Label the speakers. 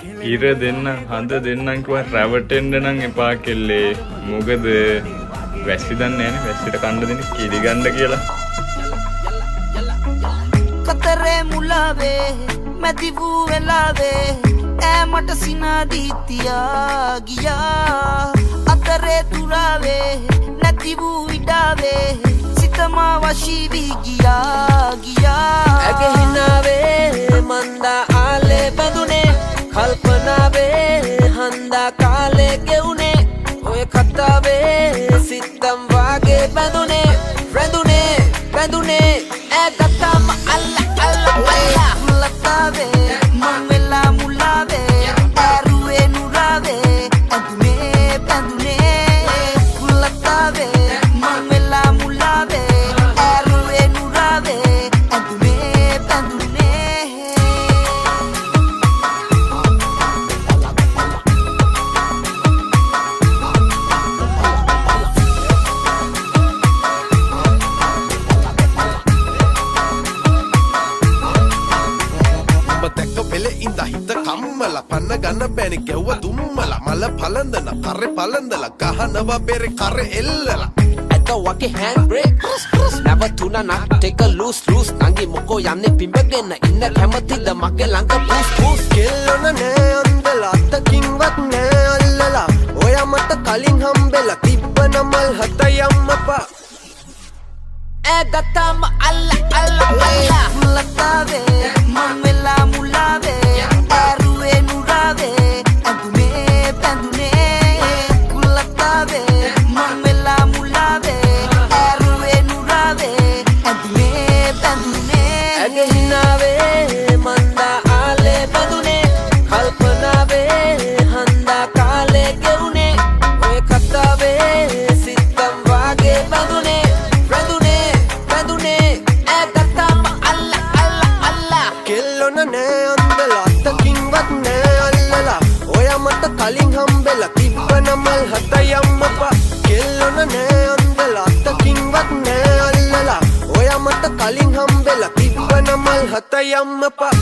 Speaker 1: ඉර දෙන්න හඳ දෙන්නම් කිව්වා රැවටෙන්න නම් එපා කෙල්ලේ. මොකද වැස්සි දන්නේ නැහැ නේ. වැස්සිට කන්න දෙන්නේ කිරි ගන්න කියලා.
Speaker 2: කතරේ මුලාවේ මැදිවු වෙලාවේ ඈ මට සිනාදී තියා ගියා. අතරේ තුරාවේ නැතිවු ඉඩාවේ සිතමා වශී වී ගියා.
Speaker 3: ඇගේ හිනාවේ මන්දා ආලේ බඳුනේ කල්පනාවේ හන්දා කාලේ ගෙවුනේ ඔය කතාවේ සිත්තම් වාගේ බඳුනේ රැඳුනේ ඈ ගත්තම අල්ලා
Speaker 2: මුලතාවේ මං වෙලා මුලාවේ ඇරුවේ නුරාවේ ඇඳුනේ පැඳුනේ. මුලතාවේ මං වෙලා මුලාවේ ඇරුවේ නුරාවේ ඇඳුනේ පැඳුනේ.
Speaker 4: කම්මල පන්න ගන්න බෑනි ගැව්ව දුම්මල මල පලඳන කරේ පලඳල ගහනවා බෙරේ කරේ එල්ලලා
Speaker 3: ඇත වගේ hand brake නැවතුණා take a loose නංගි මොකෝ යන්නේ පිඹගෙන ඉන්න කැමතිද මගේ ළඟ පුස්
Speaker 4: කෙල්ලොන නෑ අන්දලා අත්තකින්වත් නෑ අල්ලලා ඔයා මට කලින් හම්බෙලා තිබ්බන මල් හත යම්මපා
Speaker 3: ඈ ගත්තම අල්ලා
Speaker 2: මුලතාවේ මං වෙලා මුලාවේ ඇරුවේ නුරාවේ ඇඳුනේ පැඳුනේ. මුලතාවේ මං වෙලා මුලාවේ ඇරුවේ නුරාවේ ඇඳුනේ පැඳුනේ.
Speaker 3: ඇගේ හිනාවේ මන්දා ආලේ බඳුනේ කල්පනාවේ හන්දා කාලේ ගෙවුනේ ඔය කතාවේ සිත්තම් වාගේ බඳුනේ රැඳුනේ ඈ ගත්තම අල්ලා
Speaker 4: කෙල්ලොන නෑ අන්දලා අත්තකින්වත් නෑ අල්ලලා ඔයා මට කලින් හම්බෙලා තිබ්බන මල් හත යම්මපා. කෙල්ලොන නෑ අන්දලා අත්තකින්වත් නෑ අල්ලලා ඔයා මට කලින් හම්බෙලා තිබ්බන මල් හත යම්මපා.